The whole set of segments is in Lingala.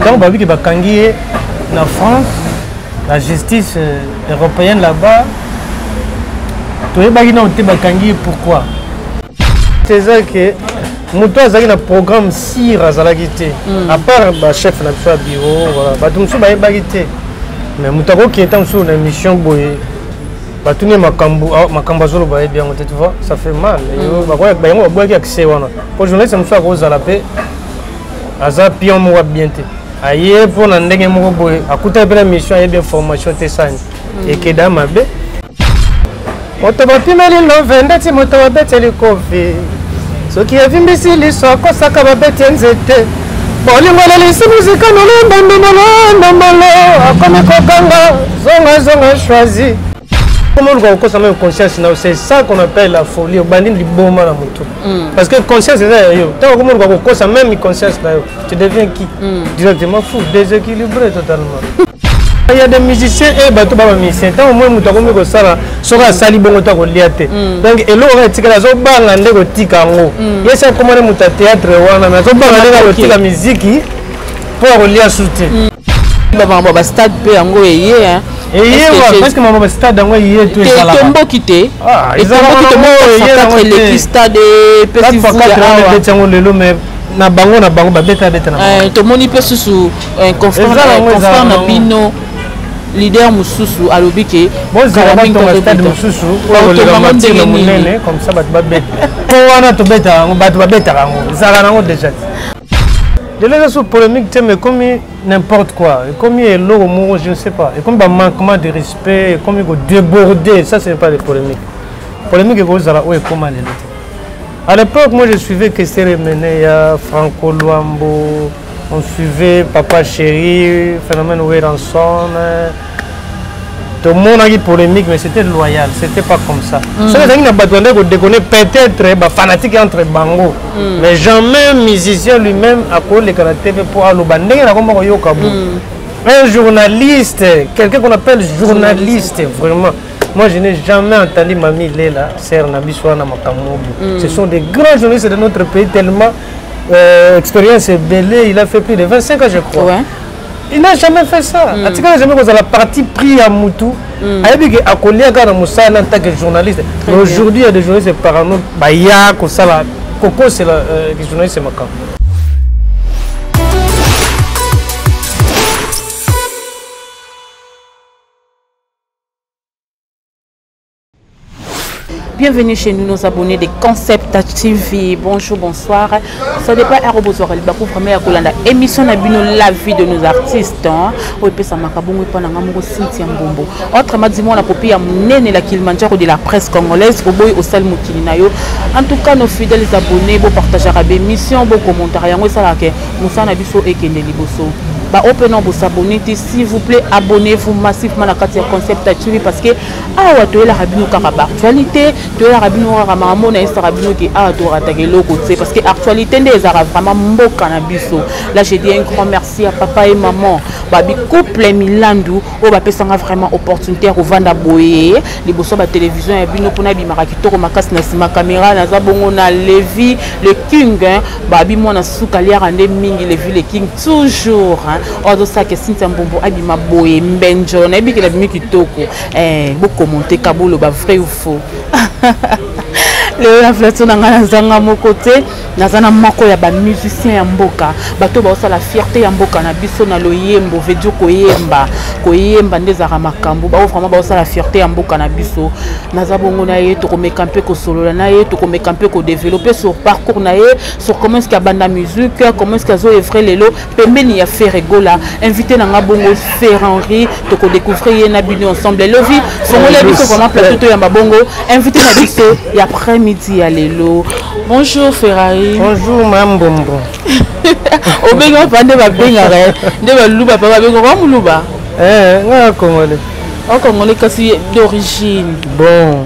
Quand Babi qui va kangier en France, la justice européenne là-bas, tu es bagui non te bakangi pourquoi? C'est ça que Mouto a un programme sire à Zalagité. À part le chef de la bureau, voilà, tout le monde a bagité. Mais Mouto qui est en sous une émission boye. Tout le monde a bien, tu vois, ça fait mal. Pour le journaliste, je suis à la paix. Aza pion mo bien te aye pour na ndenge mo boy akuta bela mission aye bien formation te sani et que dans ma be moto ba pimeli no venda ti moto ba beteli kofi so ki avimbisi li so ko saka ba betenzete boli ngala li simuzika no ndambalo akome ko kanga zonga choisi. Comment on va consommer conscience, c'est ça qu'on appelle la folie. Parce que conscience, c'est comment on va consommer même conscience, tu deviens qui? Directement fou, déséquilibré totalement. Il y a des musiciens et bateau musiciens. Tant au moins nous avons mis ça, sera sali bon temps liaté. Donc et l'eau est tika la zoba ngande ko tika ngo. Yesa comment nous théâtre wana na zoba ngande ko tika musique pour lier soutien. Ba stade pe ngo yé hein. Et parce que mon stade en y est tout ça là. Tombo quitté. Ah, ils ont les stade petit fou mais na bango ba beta beta na. To moni pe sous un confrère na bino leader mususu alobike bon zarabi to stade mususu o le match le munene comme ça ba beta. Ko wana to beta ba beta ngo zara ngo déjà. De les sous polémique, mais comme n'importe quoi, comme il est lourd, je ne sais pas, et comme un manquement de respect, comme il faut déborder, ça ce n'est pas des polémiques. Polémique, comment à l'époque, moi je suivais Kessere Meneya, Franco Luambo, on suivait Papa Chéri, Phénomène Wéranson. Tout le monde a eu polémique, mais c'était loyal, c'était pas comme ça. Ça veut dire que déconner peut-être fanatique entre Bango, mais jamais musicien lui-même a collé les caractères pour aller un journaliste, quelqu'un qu'on appelle journaliste, vraiment. Moi, je n'ai jamais entendu Mami Lela, Serre Nabiswana Makamobu. Ce sont des grands journalistes de notre pays, tellement expérience est belle. Il a fait plus de 25 ans, je crois. Ouais. Il n'a jamais fait ça. En tout cas, jamais que la partie pris à Moutou. Il a dit qu'il a collé à Moussa en tant que journaliste. Mais aujourd'hui, il y a des journalistes parano. Baya, Kosala. Coco, c'est le journaliste, c'est Makam. Bienvenue chez nous, nos abonnés de Concept TV. Bonjour, bonsoir. Ça dépend de la émission La vie de nos artistes. Autrement dit, la copie à Mounene la Kilimanjaro de la presse congolaise au boy au sel Moukilinayo. En tout cas, nos fidèles abonnés, vous partagez la émission, vos commentaires. Nous sommes et Liboso. Open vous s'abonner, s'il vous plaît, abonnez-vous massivement à la Concept TV parce que tu es la rabino karaba actualité, tu es la rabino ramamon et la rabino qui a côté parce que actualité des arabes vraiment beau cannabiso. Là j'ai dit un grand merci à papa et maman. Babi couple Milandu au bapé sanga vraiment opportunité au vanda boye les bosso ba télévision et bino pona bi marakito ko makas na sima caméra na za bongo na Levi le king babi mona soukalia rande mingi Levi le king toujours ozo ça que Cynthia Mbombo abima boye mbenjo na biki la bimi kitoko bo commenter kabolo ba vrai ou faux. Le inflation na zanga mon côté nazana moko ya ba musicien ya mboka bato ba osala fierté ya mboka na biso na loyembo vedio koyemba ndezaka makambo ba vraiment ba osala fierté ya mboka na biso naza bongo na ye to komeka mpe ko solola na ye to komeka mpe ko développer sur parcours na ye sur comment est-ce qu'il banda musique comment est-ce qu'il zo evre lelo pembeni ya Ferregola invité na nga bongo Ferrari to ko découvrir ye na bino ensemble lovi fongole biso vraiment plateau ya babongo invité na biso ya après-midi à lelo. Bonjour Ferrari. Bonjour Mme Bombo. Au bénin, on va faire des louba, papa, on louba. On congolais. On congolais quasi d'origine. Bon.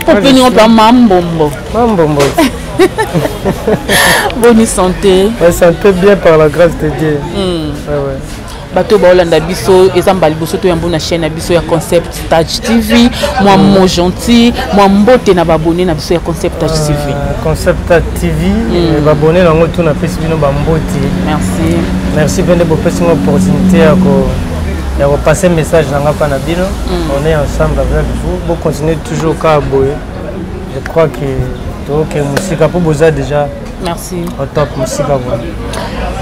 On peut nous faire Mme Bombo. Mme Bombo. Bonne santé. Santé bien par la grâce de Dieu. bato baolanda biso ezamba liboso to yambo na chaîne na biso ya Concept Touch TV moi mo gentil moi mbote na babone na biso ya Concept Touch TV Concept Touch TV babone na ngoto na pesi bino ba mbote merci pende pour pesi une opportunité ya passer message na ngapa na bino on est ensemble avec vous continuer toujours ka boye je crois que donc musique pour boza déjà merci au top musique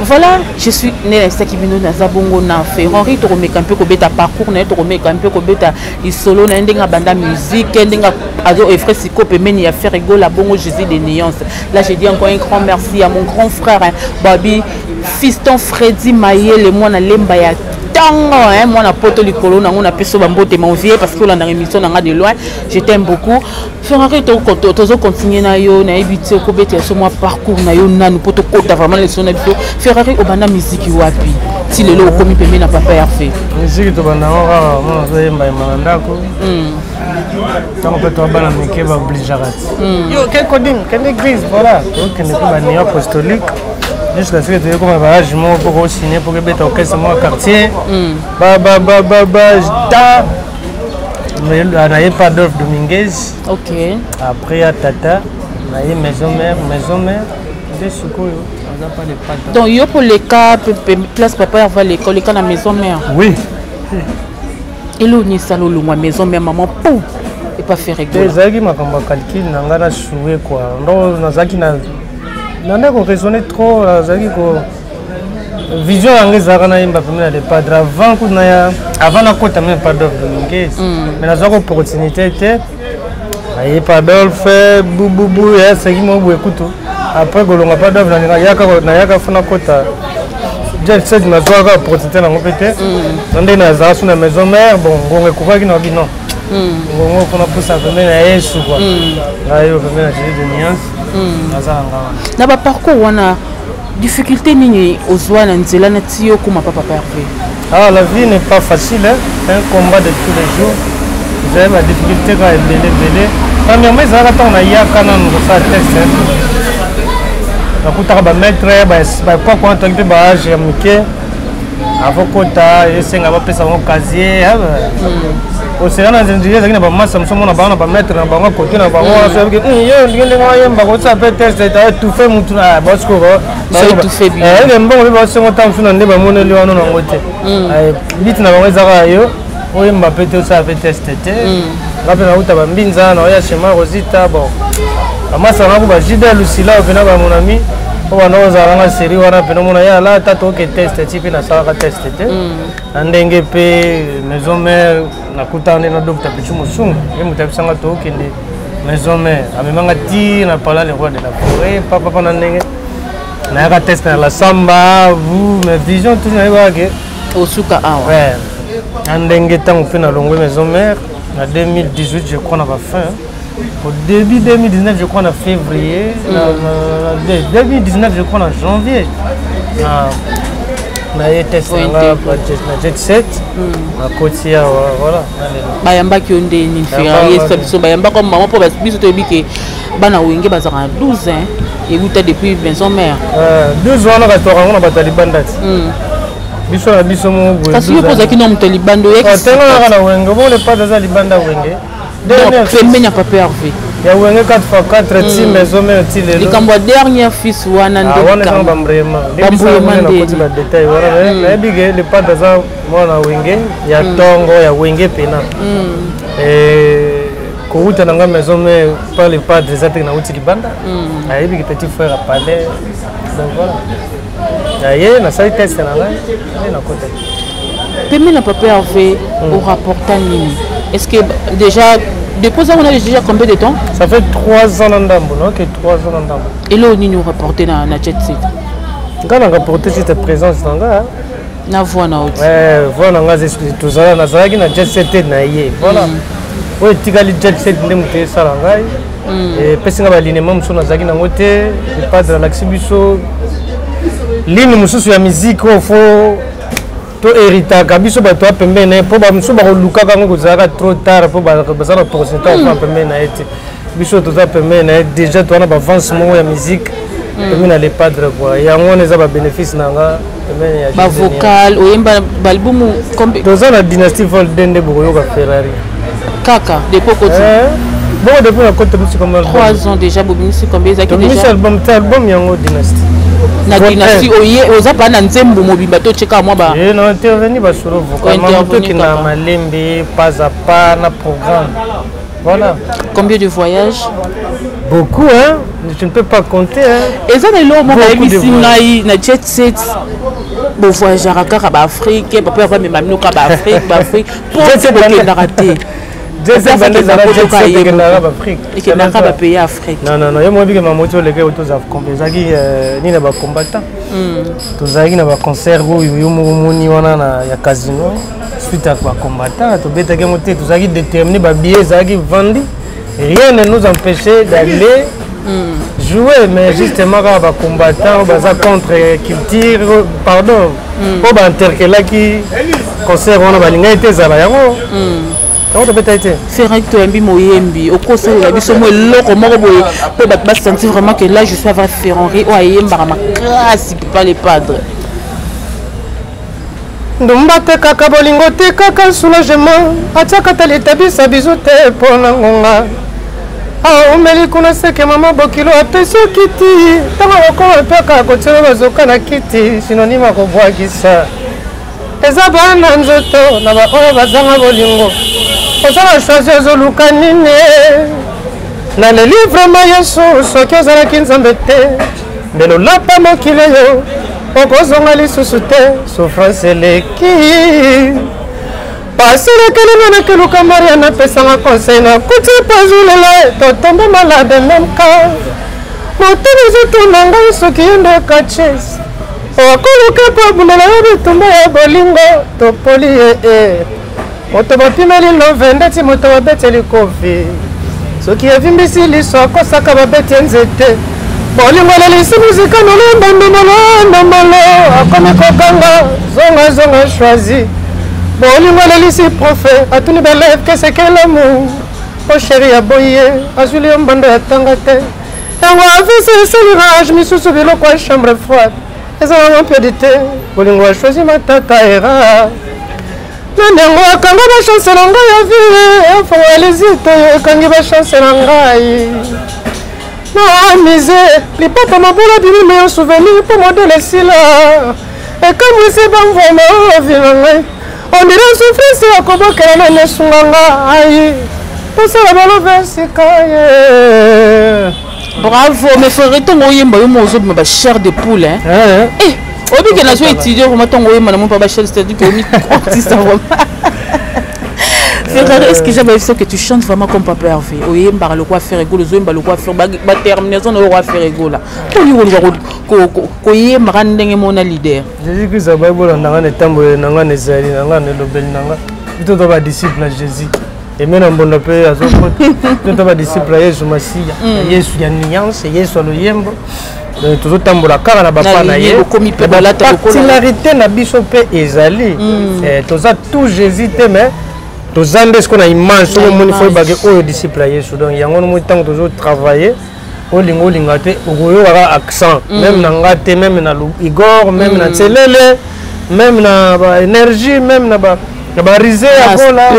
voilà je suis né à Kibino na Zabongo na Ferrari to remeka un peu ko beta parcours na to remeka un peu ko beta solo na ndenga banda musique ndenga ado et frère siko pemeni ya faire rigoler bongo Jésus des nuances là je dis encore un grand merci à mon grand frère Babi fiston Freddy Mayele moi na lemba ya tango hein moi na poto likolo na ngona peso bambote mon vieux parce que là dans émission na de loin je t'aime beaucoup Ferrari to continuer na yo na ebiti ko beta so moi parcours na yo nanu poto kota vraiment les sons habito Ferrari obanda musique wapi ti lelo komi pembe na papa ya fait musique to banda ora moi zo yemba mandako tant que toi bana meke ba obligerat yo quel coding quelle église voilà donc ne pas néo apostolique jusqu'à ce que tu aies comme un barrage pour signer pour que tu aies un quartier. Mais on n'a pas d'offre Dominguez. Ok. Après, à Tata, on a eu maison mère. Des secours, on n'a pas de pâtes. Donc, il y a pour les cas, place papa, va l'école, à la maison mère. Oui. Et là, on est salon, la maison mère, maman, pouf, et pas faire rigoler. Les amis, ma calcul, on a joué quoi. Non, on a nanda ko raisonner trop zaki ko vision angé zakana imba pemela de padre avant la côte même pas d'offre Dominguez mais na zako opportunité té ayi pas d'offre bou ya saki mo bu ekuto après golonga pas d'offre na yaka fona kota j'ai cette na zaka opportunité na ngopete ndé na za suna maison mère bon ngongé kokaki na bino ngongo fona posa pemela yesu quoi ayo pemela de nuance na ba parcours wana difficulté nini ozwa na nzela na tiyo kuma papa Hervé. Ah la vie n'est pas facile hein? C'est un combat de tous les jours. Vous avez ma difficulté quand elle belé. Premièrement ça quand on a yaka na ngosa test hein. Na kutaka ba maître ba quoi quand on te ba âge ya muke avokota esenga ba pesa mo casier au Sénégal dans une dizaine de masse nous sommes on va mettre dans bango côté na bango ça que yo ndenge ngayemba ko ça peut test ta tout fait mutu na bosco c'est tout fait bien le mbongo ba se ngota mfuna nde ba moneli wana na ngote bit na bango ezaka yo oyemba peut ça fait test te ngape na uta ba mbinza na ya chema rosita bon amasa na ko ba jida lucila opena ba mon ami on va nous avoir série wana pena mona ya la tato ke test type na sala test te andenge pe maison mère na kutane na docteur Pichu Musungu et mutabisanga to kende maison mère amemanga ti na parla le roi de la forêt papa na ndenge na ya test na la samba vous mes visions tout na yake osuka awa ouais andenge tango pe na longo maison mère en 2018 je crois na ba fin au début 2019 je crois en février 2019 je crois en janvier on a été testé na jet set à côté voilà bayamba ki onde ni Ferrari ça bayamba comme maman pour biso to biki bana wenge bazaka 12 ans et vous depuis maison mère 12 ans na to on ba talibandati biso na biso mo parce que posa ki no mutalibando yex tenga na wenge bon le pas dans libanda wenge Pembe n'a pas Hervé. Il y a 4x4 team maison mais il les cambo dernière fils wana ndo wana bambrema na détail wana na bige le pas dans moi na wenge ya tongo ya wenge pena ko uta na maison mais pas les pas des attaques na uti libanda a bige petit frère à palais donc voilà ya na sai test na ngai na côté Pembe n'a pas Hervé au rapportant nini. Est-ce que déjà, depuis ça, on a déjà combien de temps? Ça fait 3 ans d'Andambo, non? 3 ans d'Andambo. Et là, on nous rapporté dans la jet set. Quand on a rapporté cette présence, na voix na autre. Ouais, voix na ngaze tout ça, na ça qui na jet set na yé. Voilà. Oui, tigali jet set ndemute ça la ngai. Et pesinga ba linement muso na zaki na ngote, le padre l'axibiso. Ligne muso ya musique au fond. To hérita kabiso bato pembe na po ba muso ba luka kango kozaka trop tard po ba bazana pourcentage pa pembe na ete biso to za pembe na déjà to na avance mo ya musique pembeni na lepadre quoi yango wana eza babénéfice na nga pembeni ya bavocal oyemba balbumu toza na dynastie Volden nde bokoyoka Ferrari kaka depuis koti bon depuis na côté musique comme 3 ans déjà bobimisi combien ezaki déjà album yango dynastie na dynastie oye oza pa na nzembo mobimba to cheka moi ba non intervenir ba solo vocal mamoto ki na malembe pas à pas na programme voilà combien de voyages beaucoup hein je ne peux pas compter hein eza na lo mo ba emisi ngai na jet set bo voyager kaka ba Afrique papa va me mamino ka ba Afrique pour se bokenda raté Deuxième année dans l'Afrique. Et qui n'a pas payé Afrique. Non, il y a moi qui m'a motivé les gars autour d'Afrique. Ni na ba combattant. Tozaki na ba concert où yomoni wana na ya casino. Suite à ba combattant, to beta ke moté tozaki déterminé ba billets zaki vendu. Rien ne nous empêchait d'aller jouer mais justement quand ba combattant baza contre culture pardon. Pour ba interkelaki concert wana balinga été zala yango. Comment tu as été? Ferrari to yembi moyembi au conseil la biso mo loko moko boye pe ba sentir vraiment que là je suis avec Ferrari o ayemba ma classe pas les padres. Ndumba te kaka bolingo te kaka soulagement ataka tali tabisa bizu te pona ngonga. Ah omeli kuna seke mama bokilo apesi kiti tanga okoma peka kotelo bazoka na kiti sinonima ko bwakisa. Eza bana nzoto na ba oyo bazanga bolingo. Osala choisir zoluka nini na le livre ma Yesu soki ozalaki nzambe te ndelo lapa mokili yo okozonga lisusu te souffrance eleki pasilekeli na keluka Maria napesanga conseil na kuti pazulela totombe malade memka motema ezotuna ngai soki ye nde kachesi okoluka po abundela yo bitumba ya bolingo topoli ye moto bapimeli love ndeti moto babeteli kofi soki evimbisi liso akosaka babeti nzete bolingo lelisi muzika nolondondomolo akomi kokanga zonga choisi bolingo lelisi profe atuni beleve kesekelamu o sheri ya boye azwili yo mbanda ya tanga te yango avisi eselirage misusu biloko ya chambre froide ezalanga mpedi te bolingo achoisi matata era nandengo akanga bachance na ngai ya vie efongalezito ekangi bachance na ngai na mise lipapa mabola bimime yo souvenir mpo modele esila ekamwisi bamvoma ovi na ngai ondire souffrance akobokela na nesunga ngai tosala balobe esika ye bravo mais frère ntongo oyemba yo mo ozobima bachair de poule obi que na so étudier vraiment ton oyemba na mo pa bachair c'est-à-dire que omi ça vraiment Ferrari, est-ce que j'avais vu que tu chantes vraiment comme Papa Hervé? Oyemba le quoi faire ego le zoemba le quoi faire ba terminaison le quoi faire ego là ko ni ko yemba ndenge mona leader Jésus Christ a bible ndanga ne tambo nanga ne zali nanga ne lobel nanga tout ba disciple à Jésus et même en bon appel à tout ba disciple à Yesu Masiya Yesu ya nuance Yesu lo yembo toujours tambola kaka na bapa na ye particularité na biso pe ezali toza tout Jésus te mais tozande ce qu'on a image sur le monde il faut baguer au disciple à Yesu donc yango no temps toujours travailler au lingo lingate ogoyo wara accent même na ngate même na Igor même na tselele même na ba énergie même na ba risé à bola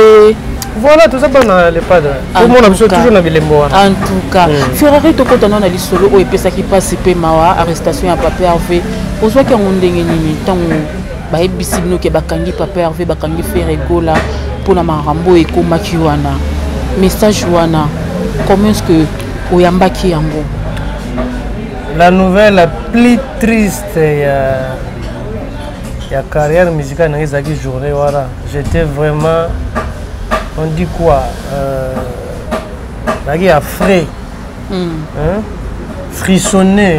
voilà tout ça dans les padres tout le monde a besoin toujours na bilembo en tout cas Ferrari to kotana na lisolo o epesa ki passe pe mawa arrestation ya Papa Hervé ozwa ki ngondenge nini tango ba ebisi bino ke bakangi Papa Hervé bakangi Ferrego là pour la marambo et komaki wana message wana comment est-ce que oyambaki yango la nouvelle la plus triste ya carrière musicale na ezaki journée voilà j'étais vraiment on dit quoi nagi a frais frissonné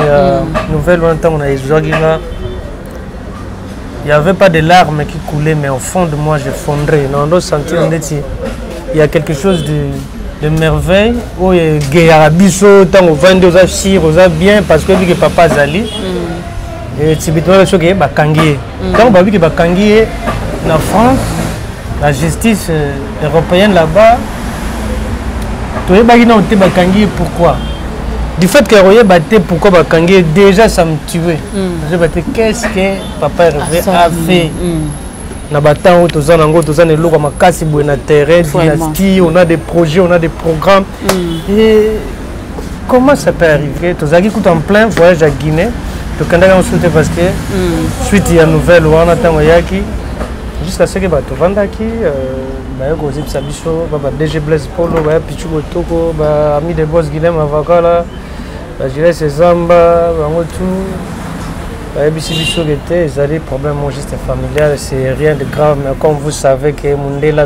nouvelle longtemps on a ezaki là. Il n'y avait pas de larmes qui coulaient, mais au fond de moi, je fondrais. On doit sentir il y a quelque chose de merveille. Où il y a Guéarabiso, tant au 22 aux Achir, aux bien, parce que vu que papa Zali, et c'est bien le choc qui est Bakangié. Quand on a vu que Bakangié, en France, la justice européenne là-bas, tout le monde a dit Bakangié, pourquoi? du fait que Royer battait pourquoi Bakangé déjà ça me tuait. Je battais qu'est-ce que papa Hervé a fait. Na battant où tous en tous en eloko makasi boue na terrain dynastie, on a des projets, on a des programmes. Et comment ça peut arriver? Tous qui coûtent en plein voyage à Guinée. Le Canada on soutient parce que suite il y a nouvelle on attend Yaki jusqu'à ce que bato vandaki ba ko zip sabiso ba DG Blaise Polo ba Pichu Toko ba ami de boss Guilhem Avakala ba Gilles Zamba ba ngotu ba biso était ils avaient problème juste familial, c'est rien de grave, mais comme vous savez que Mundela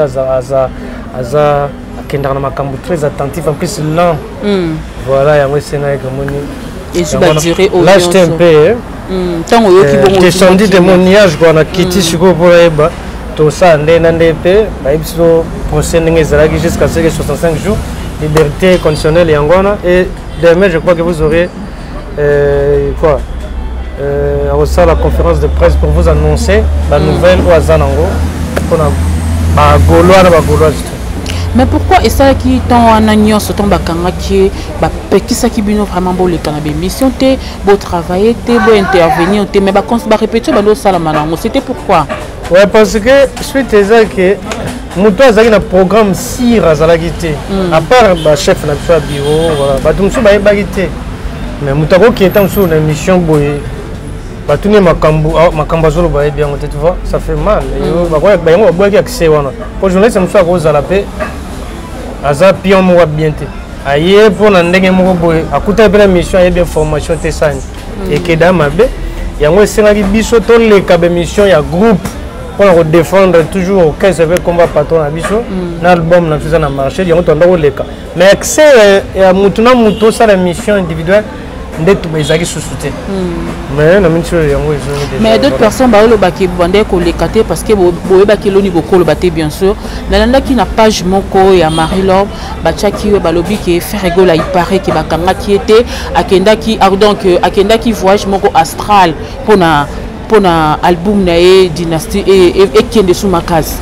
za kendana makambu très attentif, en plus lent. Voilà, ya mwesena avec moni. Et je vais durer au là j'étais un peu descendu de mon nuage quoi, na kiti siko pour eba tout ça ndena ndepe ba biso procès ndenge zalaki jusqu'à ce que 65 jours liberté conditionnelle yangona. Et demain je crois que vous aurez quoi à la conférence de presse pour vous annoncer la nouvelle ou Azanango pour la Gauloise. Mais pourquoi est-ce qui tant en agnon ce temps bakanga qui qui ça qui bino vraiment beau les canabé mission té beau travailler té beau intervenir té mais ba répéter ba no sala manango c'était pourquoi? Ouais, parce que suite à ça que muto azaki na programme sire azalaki té à part ba chef na bureau voilà ba tumsu ba bagité mais mutako qui est en sur une mission boye ba tuni makambo zolo ba bien tu vois ça fait mal ba quoi ba yango ba accès wana pour journaliste muso ko zala pe aza pion mo bien té aye pour na ndenge mo boye akuta pe la mission et bien formation té sani et que dans mabe yango sengaki biso to le kabe mission ya groupe pour défendre toujours aucun serveur combat patron na biso na album na tout na marché yango to ndako leka mais accès ya mutuna muto ça la mission individuelle ndето bezaki sous-souté mais d'autres personnes baolo baki bande ko lekate parce que boye baki loni boko lo baté bien sûr nalanda ki na page moko ya Marie-Laure bachaki balobi ke Ferrego la il paraît que bakanga ki était akenda ki donc akenda ki voyage moko astral pour na album na dynastie et kende sous makaz.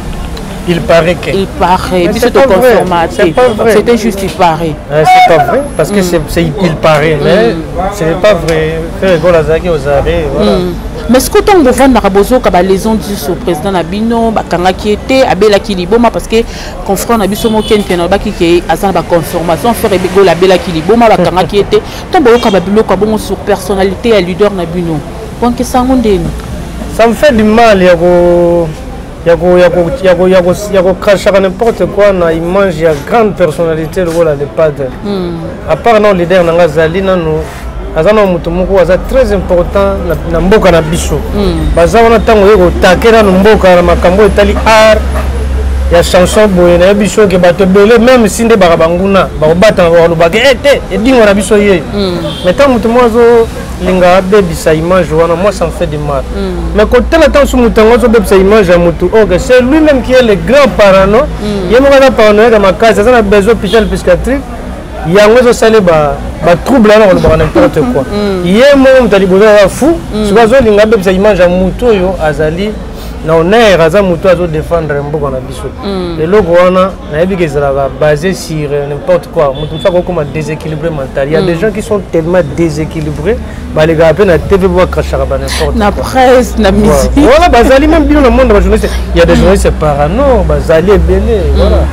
Il paraît que. Il paraît. C'est pas vrai. C'était juste il paraît. C'est pas vrai parce que il paraît, mais ce n'est pas vrai. Faire Golazaki aux arrêts, voilà. Mais ce que tu as fait, Narabozo, les ont dit au président Nabino, Bakanga qui était, Abela Kiliboma, parce que confrère Nabiso Moken, qui a la confirmation, faire Gola Bela Kiliboma, Bakanga qui était, tu as sur personnalité et leader Nabino. Ça me fait du mal, Yako crachera n'importe quoi na image ya grande personnalité le voilà de padre. À part non leader na ngazali nanu azana mutu moko aza très important na mboka na biso. Baza wana tango yeko takera na mboka na makambo etali art ya chanson boye na biso ke bato belé même si nde barabanguna ba bata ba lobake ete edingo na biso ye. Mais tant mutu mozo linga bebisa image wana moi ça me fait du mal. Mais côté la temps sous mutango zo bebisa image à mutu ok c'est lui-même qui est le grand parano yemo kana parano ya makasi ça na besoin hôpital psychiatrique yango zo sale ba trouble na ko n'importe quoi yemo mutali boza fou so bazo linga bebisa image à mutu yo azali na honneur aza mutu azo défendre mboka na biso et loko wana na yebi kezala basé sur n'importe quoi mutu fa ko comme déséquilibré mental. Il y a des gens qui sont tellement déséquilibrés ba les gars na TV bo krachara ba n'importe na presse na musique voilà bazali même bien le monde de journaliste il y a des journalistes parano bazali belé voilà.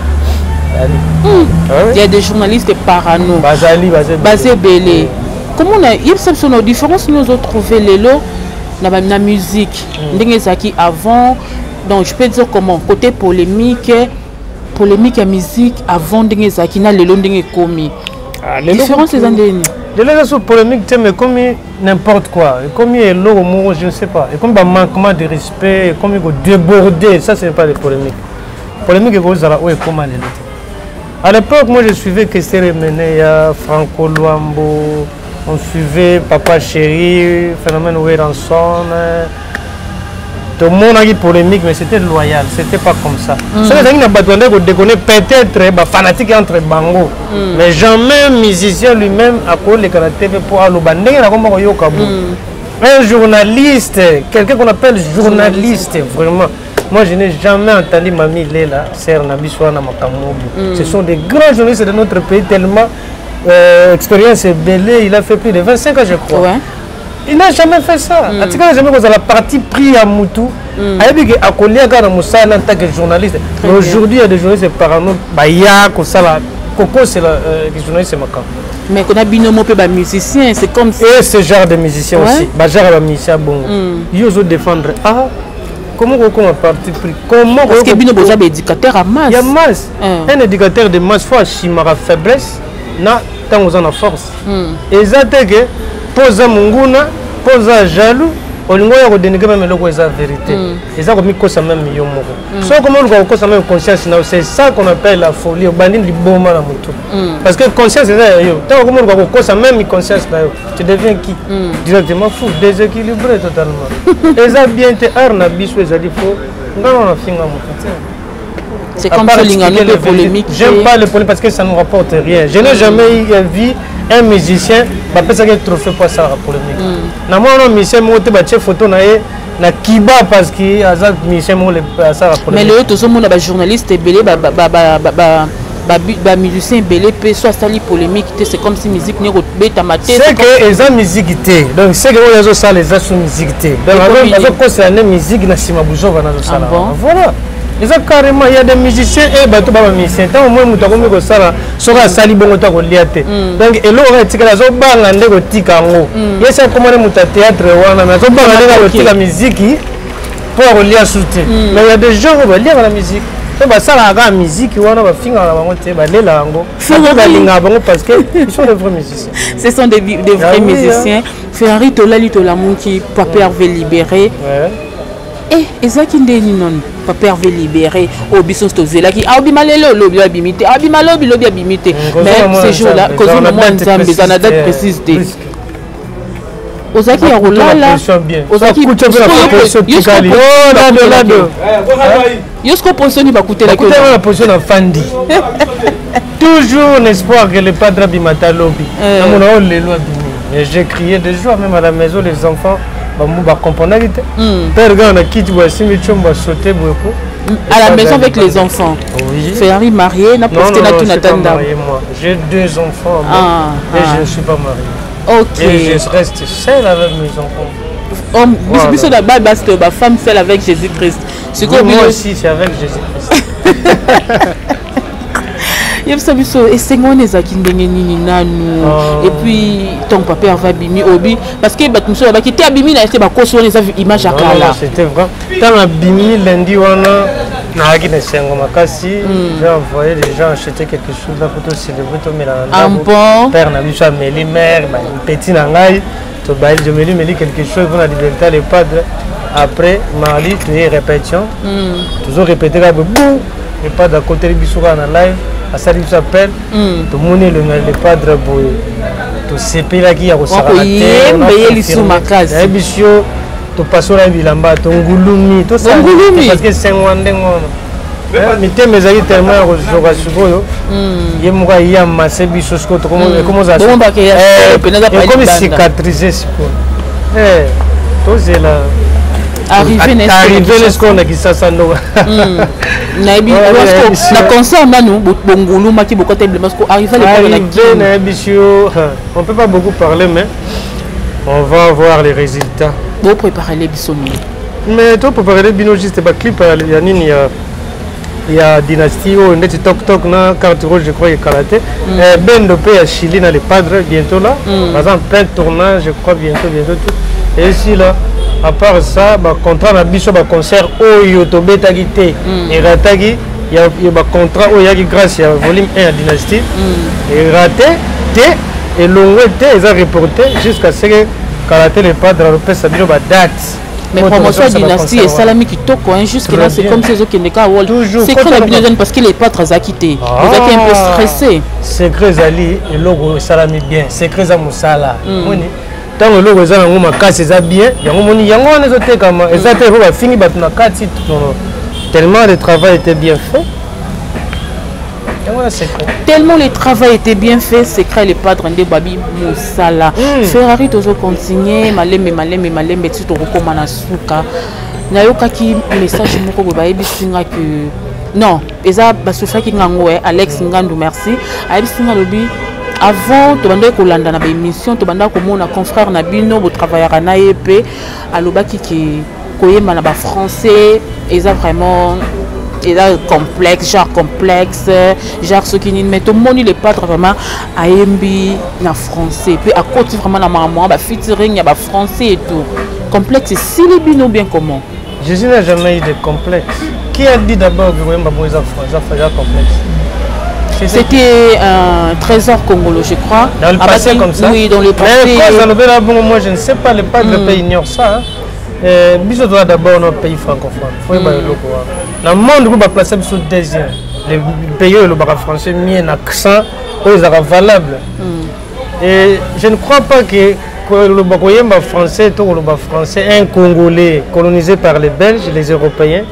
Il y a des journalistes parano basé belé. Comment on a il y différence nous autres trouver les lots la musique ndengezaki avant, donc je peux dire comment côté polémique et musique avant ndengezaki na lelo ndenge komi différence les andeni de les sur polémique mais comme n'importe quoi comme il est lourd je ne sais pas et comme un manquement de respect comme il faut déborder ça ce n'est pas des polémiques et vous allez où et comment les à l'époque moi je suivais Kessere Meneya Franco Luambo. On suivait Papa Chéri, Phénomène Wéranson. Tout le monde a eu polémique, mais c'était loyal, c'était pas comme ça. C'est vrai qu'il a peut-être fanatique entre Bango, mais jamais musicien lui-même a collé la TV pour aller un journaliste, quelqu'un qu'on appelle journaliste, vraiment. Moi, je n'ai jamais entendu Mami Lela, Serre Nabiswana Makamobu. Ce sont des grands journalistes de notre pays, tellement expérience belé, il a fait plus de 25 ans, je crois. Ouais. Il n'a jamais fait ça. En tout cas, jamais que la partie pris à Moutou. Il a dit qu'il a collé à Moussa en tant que journaliste. Aujourd'hui, il y a des journalistes parano. Il y a Coco, c'est le journaliste, c'est ma camp. Mais qu'on a binomo pe ba musicien, c'est comme ça. Et ce genre de musicien aussi. Bah genre de musicien bon. Ils osent défendre. Ah, comment on a parti pris? Comment? Parce que binomo est éducateur à masse. Il y a masse. Un éducateur de masse fois chimara faiblesse, na tant aux en force. Et ça c'est que posa munguna, posa jaloux. Olingo ya kodénigrer même le quoi la vérité. Et ça comme ça même yomo. So comment on cause même conscience now, c'est ça qu'on appelle la folie. Au bandit du bon mal à moto. Parce que conscience c'est ça yo. Tant comment on cause ça même conscience là, tu deviens qui directement fou, déséquilibré totalement. Et ça bien te arna biso ça dit faut ngalo na finga moto. C'est comme ça les polémiques. J'aime pas les polémiques parce que ça ne rapporte rien. Je n'ai jamais vu un musicien bah peut-être qu'il trophée pour ça la polémique. Na moi un musicien moi te battre photo na na kiba parce que azak musicien moi le ça la polémique. Mais le tout ce monde ba journaliste belé ba musicien belé peut soit sali polémique, c'est comme si musique ne beta maté. C'est que les musique té. Donc c'est que les autres ça les a sous musique té. Donc avec quoi c'est une musique na sima buzo va na ça. Voilà. Carrément, il y a des musiciens et bateau baba musiciens. Tant au moins nous avons mis ça là, sera sali bongo ta ko liate. Donc et l'autre tika la zo banga ndeko tika ngo. Yesa comment nous théâtre wana mais zo banga ndeko tika musique pour lier soutien. Mais il y a des gens qui vont lire la musique. Donc ça la musique wana ba finga la bango te ba lela ngo. Ba linga bango parce que ils sont des vrais musiciens. Ce sont des vrais musiciens. Ferrari Tolali Tolamon qui Papa Hervé libéré. Et ça qui n'est non Papa Hervé libéré au bisous tozela qui abimalelo lobi abimité abimalobi lobi abimité mais ces jours-là cause au moins nzambe za na date précise de Ozaki ya rolala Ozaki Yosko posoni ba kutela ko la position en fandi toujours un espoir que le padre abimata lobi na mona o lelo abimi mais j'ai crié de joie même à la maison les enfants ba comprendre père gars na kiti ba simi chomba sauter beaucoup à la maison avec les enfants. Oui. Ferrari marié n'a posté na tout natanda. Moi j'ai 2 enfants et je ne suis pas marié. OK. Et je reste seul avec mes enfants. Biso da ba c'est ba femme seule avec Jésus-Christ. Moi aussi c'est avec Jésus-Christ. Et puis ton papa va bimi obi parce que batumso ba kité abimi na été ba koso les images à kala. C'était vrai. Tant abimi lundi wana na akina sengo makasi, j'ai envoyé des gens acheter quelque chose là pour te célébrer to melanda. Père na biso ameli mère ba petit na ngai to ba je meli quelque chose pour la liberté les padres. Après mardi tu es répétition. Toujours répéter là bou et pas d'à côté biso na live. À ça il s'appelle tout le monde le padre boy tout CP là qui a ressorti la bisio to pasola bilamba to ngulumi to ça parce que c'est un ndengo mais tellement ezali tellement rejoka sikoyo ye muka ya masse biso sko to comment ça comme cicatriser sikoyo to zela arrivé les qu'on a qui ça ndo naibi na concert nanu bongulu maki bokote parce que arrivé na bisio on peut pas beaucoup parler mais on va voir les résultats. Bon préparer les bisoni mais toi préparer les bino juste pas clip il y a nini il y a dynastie au net tok na carte rouge je crois il karaté ben de pays à Chili dans les padres bientôt là par exemple plein tournage je crois bientôt tout et ici là à part ça bah contrat na biso ba concert oyo to betaki te et rataki il y a ba contrat oyo qui grâce à volume 1 à dynastie et raté te et longue te ils ont reporté jusqu'à ce que karaté les padres repère ça bino ba date. Mais promotion dynastie et salami qui toque jusque là c'est comme ces autres qui n'est qu'à wall c'est quand la bino parce que les padres a quitté ils étaient un peu stressés secret zali et logo salami bien secret za musala tant que logo za ngoma makasi za bien yango moni yango on les autres comme ça te va fini battu na 4 titres tellement le travail était bien fait. Tellement le travail était bien fait, c'est que les padres de Babi Moussala. Ferrari toujours continuer, malembe tu te recommandes souka. Nayoka qui message moko ba ebisinga que non, eza basoufa ki ngango Alex Ngandou merci. Abisinga lobi avant tu bandais kolanda na ba émission tu bandais komona confrère na bino bo travaillera na EP alobaki ki koyema na ba français eza vraiment complexe genre ce qui mais tout le monde il est pas vraiment aimbi na français puis à côté vraiment na maman ba featuring ya ba français et tout complexe si les bino bien comment Jésus n'a jamais eu de complexe. Qui a dit d'abord que Wemba Boisa complexe? C'était un trésor congolais, je crois. Dans le passé comme ça. Oui, dans le passé. Mais moi je ne sais pas, les pays ignorent ça. Bisous doit d'abord nos pays francophones. Dans le monde où on va placer sous deuxième, les pays où le français mis un accent, où ils sont valables. Et je ne crois pas que le Bakoyemba français, tout le français, un Congolais colonisé par les Belges, les Européens,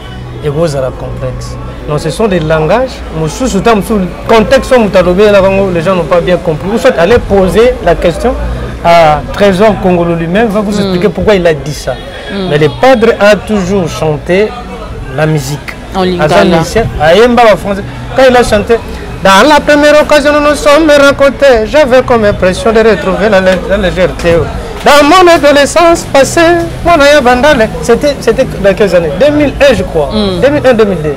et vous avez la complexe. Donc ce sont des langages, sous le contexte où les gens n'ont pas bien compris. Vous souhaitez aller poser la question à Trésor Congolo lui-même, va vous expliquer pourquoi il a dit ça. Mais le padre a toujours chanté la musique. En lingala. Quand il a chanté, dans la première occasion nous nous sommes rencontrés, j'avais comme impression de retrouver la légèreté. Dans mon adolescence passée, c'était dans quelles années? 2001 je crois, 2001-2002.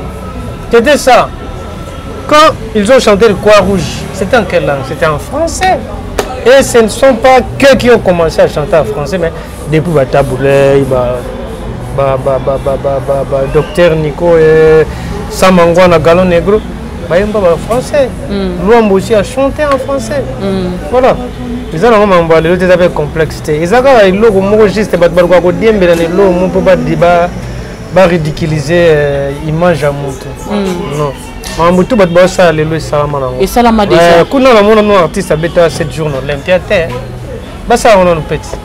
C'était ça. Quand ils ont chanté le Croix Rouge, c'était en quelle langue? C'était en français. Et ce ne sont pas que qui ont commencé à chanter en français, mais depuis Bataboulé, Docteur Nico et Samangwana Galon Negro, français. L'homme aussi a chanté en français. Voilà. Ils ont un complexité. Ils ont juste ridiculiser image à Moutou. Non. Moutou bat ça le salama. Et salama déjà. Kuna na mona no artiste abeta 7 jours no l'impiaté. Ba ça on no petit.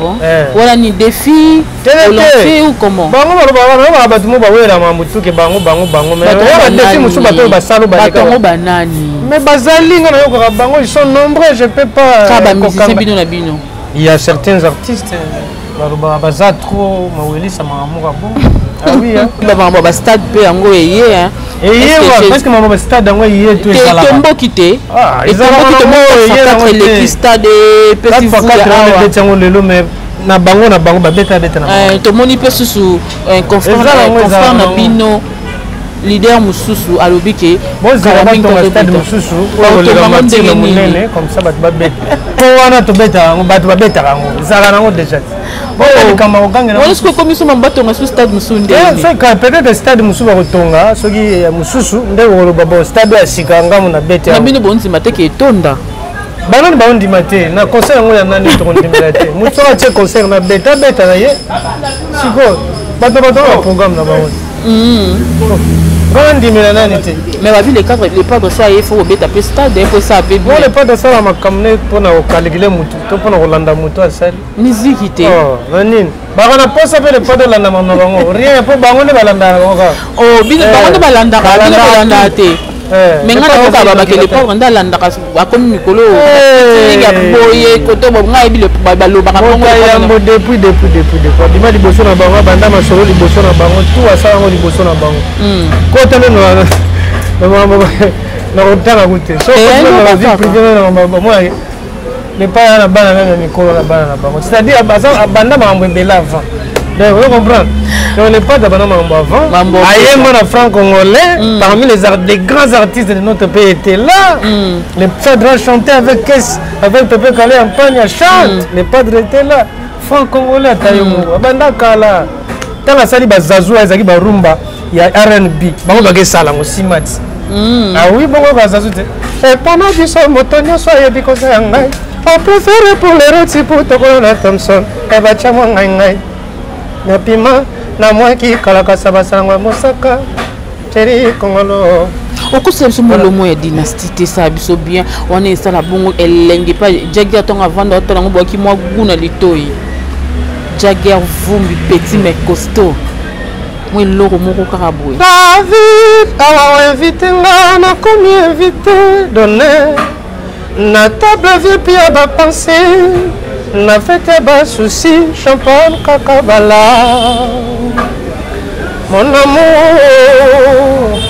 Bon. Voilà ni défi. On l'a fait ou comment? Bango ba ba tumo ba wela ma Moutou ke bango mais ba défi musu bato ba salo ba batongo banani. Mais bazali ngana yoko bango ils sont nombreux, je peux pas. Kaba musicien bino na bino. Il y a certains artistes baza trop maweli ça m'a amour bon. Ah oui hein. Ba stade pe yango yeye hein. Parce que maman stade yango yeye tout ça là. Tombo kité. Ah, ils ont mo yeye le stade petit fou là. Lelo mais na bango ba beta na. To moni pe susu confrère na bino. Leader mususu alobike bon stade mususu comme ça ba beta ko wana to beta ba beta kango zala nango déjà bon kama okanga na est-ce que comme ils mbato nga stade musunde c'est quand peut-être stade mususu ba kotonga soki mususu nde wolo babo stade ya sikanga na beta na bino bonzi mateke etonda banani ba ondi mate na concert ngo ya nani to ndimela te muso a che concert na beta na ye siko bato programme na ba mais la ville les cadres les pas de ça il faut obéir à stade il faut ça peu bon les pas de ça la makamne pour na calculer mutu to pour na Rolanda mutu à ça musique était oh vanine ba na pas ça les pas de la na bango rien pour bango ne balanda oh bino bango ne balanda te mais ngana ko ba ke les pas dans landa ka comme mikolo ya boye koto bo ngai bile ba lo ba bango ya mo depuis dima liboso na bango banda masolo liboso na bango tout ça ngo liboso na bango ko tane na rotana goûter so la vie privée na moi les pas na bana na mikolo na bana na bango c'est-à-dire banda mambo mbela avant vous comprenez? On n'est pas d'abord avant. Ayemana franc-congolais, parmi les grands artistes de notre pays étaient là. Les padres chantaient avec Pépé Kalé en Pagne, chante. Les padres étaient là. Franc-congolais, Tayomo, Abandakala. Tant la sali Bazazou, Azaki Barumba, il y a R&B. Bango Bagé Salam aussi, Mati. Ah oui, Bango Bazazou. Et pendant qu'ils sont motonniers, soyez dit que c'est un gaï. On préfère pour les rôtis pour Tokola Thompson. Et Bachamo Ngaï. Napima na mwaki kalaka sabasangwa mosaka chéri kongolo okusa biso molomo ya dynastie ça biso bien on est ça la bongo elenge pas jagia tonga vanda otala ngo boki mwa guna litoi jagia vumbi petit mais costaud moi loro moko karaboué David awa invité nga na komi invité donné na table vie pia ba penser na fête bas souci champagne kakabala mon amour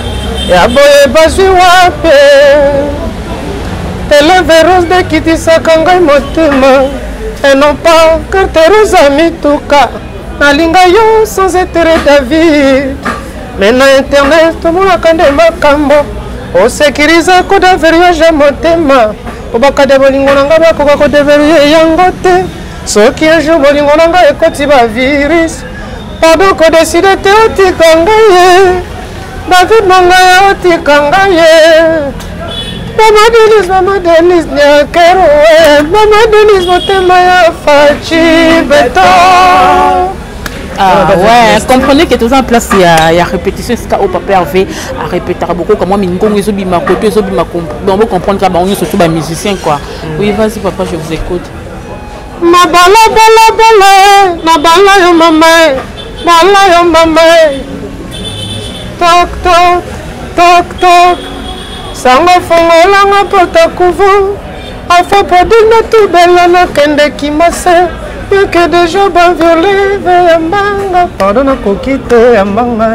ya boye bazwi wape tes lèvres roses dekitisaka ngai motema et non pas car tes roses amituka nalinga yo sans intérêt David mais na internet tomonaka nde makambo osekiriza kodeverioge motema obakade bolingo na ngai bakoka kodeverie yango te soki un jour bolingo na ngai ekoti bavirus pardon kodeside te otika ngai ye David na ngai otika ngai ye Mama Denise Nyakero Mama Denise motema ya fachi beto. Ah ouais, comprenez que tout en place il y a répétition c'est au papa Hervé à répéter beaucoup comme moi mingongo ils obima côté ils obima on peut comprendre que on est surtout ba musicien quoi. Oui, vas-y papa, je vous écoute. Ma bala na bala yo mama tok tok tok tok sango fongolanga pota kuvu afa podina tu bella na kende kimase que déjà ban violé ve mbanga pardon na kokite mbanga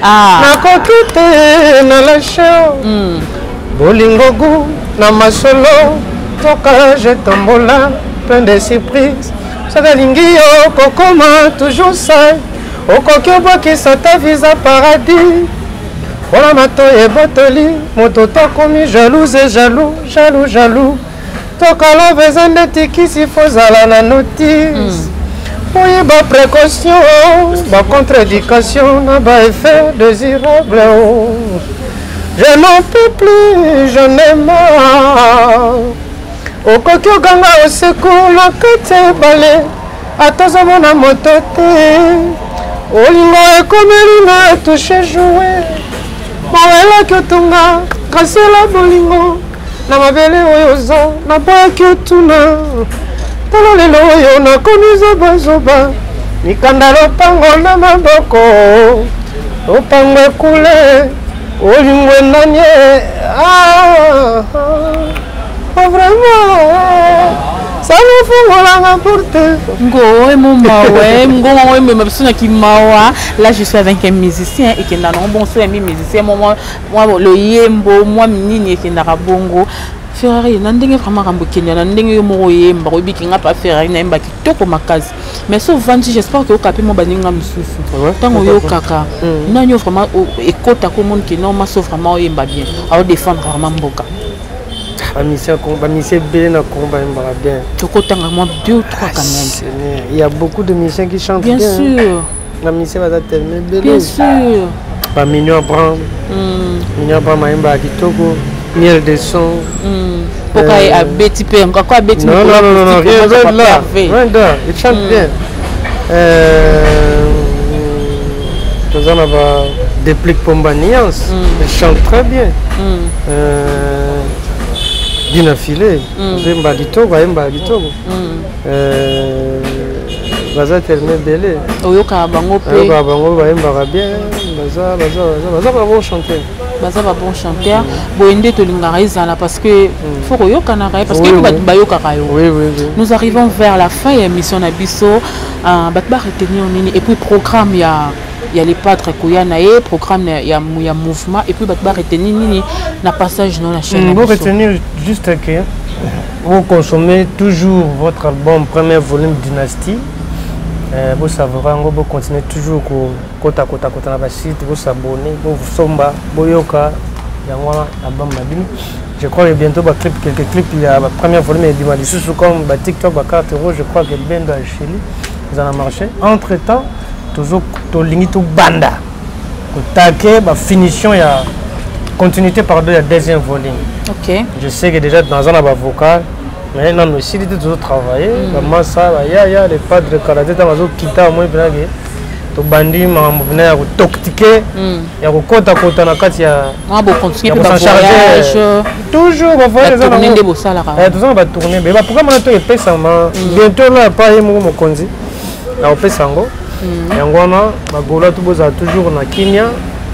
na kokite na la show bolingo gu na masolo toka je tombola plein de surprises ça lingi yo kokoma toujours ça okoki obakisa ta visa paradis voilà mato et botoli moto tokomi jalouse et jaloux tokala besoin de tikisi fozala na notice oui ba précaution ba contre-éducation na ba effet désirable je n'en peux plus je n'ai marre okoki oganga osecours na kati ebale atozomona moto te olingo ekomelinga touche jouer mawelaki otunga kasela bolingo na mabele oyo oza naboyaki otuna tala lelo oyo nakomi zobazoba mikanda lopango na maboko lopango ekule olingo enanie vraiment ça me fongolanga porte ngoe momawe ngongo même persona qui mawa là je suis avec un musicien et qui n'a non bon c'est un musicien moi le yembo moi minini qui n'a bongo Ferrari nandenge vraiment rambo Kenya nandenge yo mo yemba ko bikinga pa Ferrari na yemba kitoko makazi mais sauf venti j'espère que okapi mo baninga misusu tango yo kaka nanyo vraiment ekota ko monde qui non ma sauf vraiment yemba bien à défendre vraiment mboka Bamisien bien à combat bien. Tu 2 ou 3 quand même. Il y a beaucoup de musiciens qui chantent bien. Bien sûr. La musicien va tellement bien. Bien sûr. Mignon Abraham. Mignon Abraham Maïmba Kitoko. Miel de son. Pourquoi à Betty P encore quoi Betty? Non, rien là. Il chante bien. Nous en avons des plics Pombanians. Il chante très bien. Dina filé, Zemba Gitogo, Emba Gitogo. Baza tellement belé. Oyoka bango pe. Bango Emba bien, baza bon chanteur. Baza bon chanteur. Boende to lingariza là parce que faut oyoka na parce que bayoka kayo. Oui. Nous arrivons vers la fin de l'émission Nabiso. Batba retenir nini et puis programme il y a les padres koyana et programme il y a mouvement et puis batba retenir nini na passage dans la chaîne. Vous retenir juste que vous consommez toujours votre album premier volume Dynastie. Vous savourez, vous continuez toujours kota na ba site, vous s'abonner, vous somba, boyoka, yangwa album Mabim. Je crois que bientôt quelques clips il y a la première volume et Dimali sous comme ba TikTok ba carte rouge, je crois que bien dans Chili, vous en a marché. Entre-temps, toujours to lingi to banda. Ko taquer ba finition ya continuité par deux, il y a deuxième volume. OK. Je sais que déjà dans un vocal, mais non, aussi il toujours travailler. Comment ça, il y a les padres de karaté, dans un kita au moins bien que to bandi mamuvna ya toktiquer, ya kota na kati ya. Ah bon, continuer pour voyage. Toujours va voir les tourner des bossa là. Toujours va tourner. Mais pourquoi maintenant tu es pesama? Bientôt là pas yemo mo konzi. Na pesango. Yangwana bagola tout boza toujours na Kenya.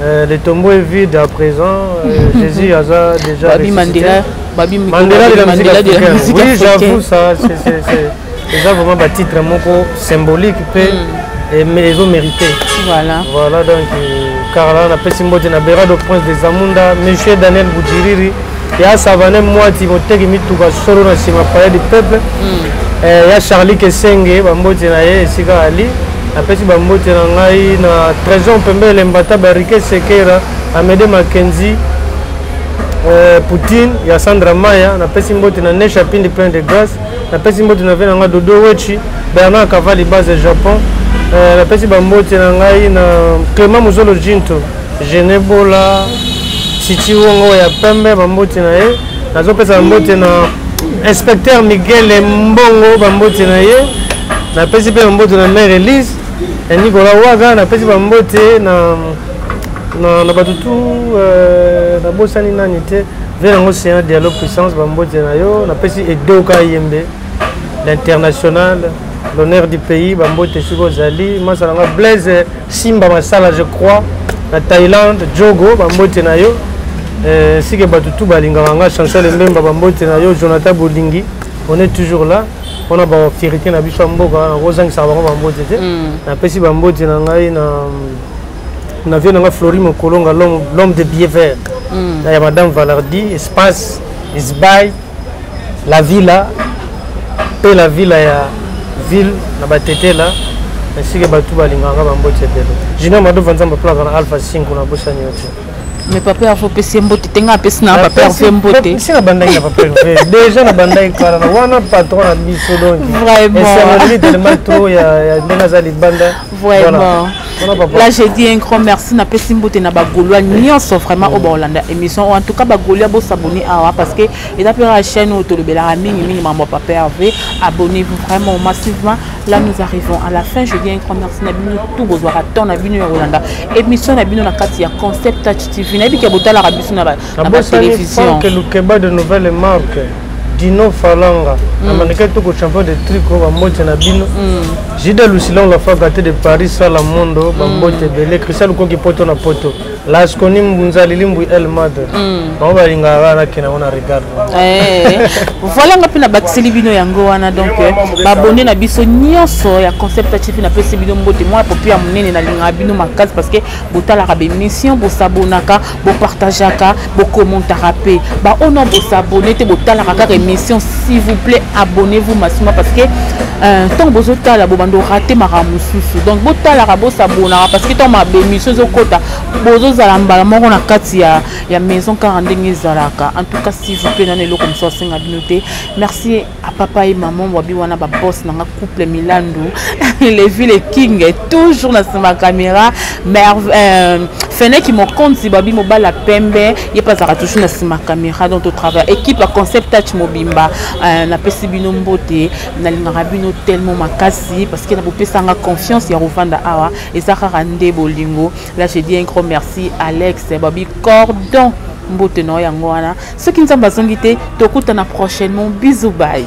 Le tombeau est vide à présent. Jésus a déjà Babi Mandela, Mandela de la musique africaine. Oui, j'avoue ça. C'est déjà vraiment un titre symbolique mais ils ont mérité. Voilà donc car là on a fait Simbo de Nabera, le prince des Zamunda, Monsieur Daniel Boudjiriri, ya Savané moi Timothée mituka solo na sima palais du peuple ya Charlie Kesenge bambote na ye esika ali apesi bambote na ngai na Trésor Pembele Mbata Barike Sekera Amédée Mackenzie Poutine ya Sandra Maya napesi mbote na Nesha Pindi plein de grâce napesi mbote na vena nga Dodo Wechi Bernard Cavali base Japon napesi bambote na ngai na Clément Muzolo Jinto Genebola Titi Wongo ya Pembe bambote na ye nazopesa bambote na Inspecteur Miguel Mbongo bambote na ye napesi pe bambote na Mère Elise Nicolas Waga napesi bambote na batutu na bosani nani te venango c'est dialogue puissance bambote na yo napesi Edoka Yembe l'international l'honneur du pays bambote siko zali masalanga Blaise Simba Masala je crois na Thaïlande Jogo bambote na yo sike batutu balingaka nga Chancel Mbemba bambote na yo Jonathan Bolingi on est toujours là on a ba fierté na biso mboka na kozangisa bango bambote te napesi bambote na ngai na vie na Flori Mokolonga l'homme de billet vert ya madame Valardi espace Isbay la villa pe la villa ya ville na batete là ainsi que batu balingaka bambote belo Junior Mado Vanzamba plaka na Alpha 5 na bosani yote. Mais papa a fait PC mbote tenga pesi na papa a fait mbote. Si na bandai na papa déjà na bandai kala na wana patron na biso donc. Vraiment. Et c'est tellement trop ya Benazali banda. Vraiment. Là j'ai dit un grand merci na pesi mbote na bagolwa nyonso vraiment au Holanda émission en tout cas bagolwa bo s'abonner à parce que et d'après la chaîne auto le bela mingi maman papa Hervé abonnez-vous vraiment massivement. Là nous arrivons à la fin je dis un grand merci na bino tout besoin attend na bino Holanda émission na bino na kati ya Concept Touch TV na bika botala ka biso na ba télévision que le keba de nouvelles marques Dino Falanga amaneke toko champion de tricot bambote na bino Jida Lucilon la fois gâté de Paris sur la mondo bambote belé Christian Koki poto na poto Lasconi Mbunzali Limbu El Madre ba balinga wana kina ona regarde voilà ngapi na bakiseli bino yango wana donc babonné na biso nyonso ya Concept TV na pesi bino mbote moi popi ya munene na linga bino makasi parce que botala ka be mission bo sabonaka bo partageaka bo commentaka pe ba ono bo s'abonner te botala ka émission s'il vous plaît abonnez-vous massivement parce que tant bozo tala bo bando raté maramususu donc botala ka bo s'abonner parce que tant ma émission zo kota bozo zalamba moko na kati ya maison 40 ngezalaka en tout cas s'il vous plaît nanelo comme ça singa binoté merci à papa et maman wabi wana ba boss na couple Milando les villes king toujours na ma caméra Fene qui me compte si babi mobala pembe y pas à toujours na ma caméra dans ton travail équipe à Concept Touch mobimba na pesi bino mbote na linga bino tellement makasi parce que na bopesa nga confiance ya rovanda awa et ça rende bolingo là je dis un grand merci Alex babi cordon mbote no yango wana ce qui nous a besoin d'ité tokutana prochainement bisous bye.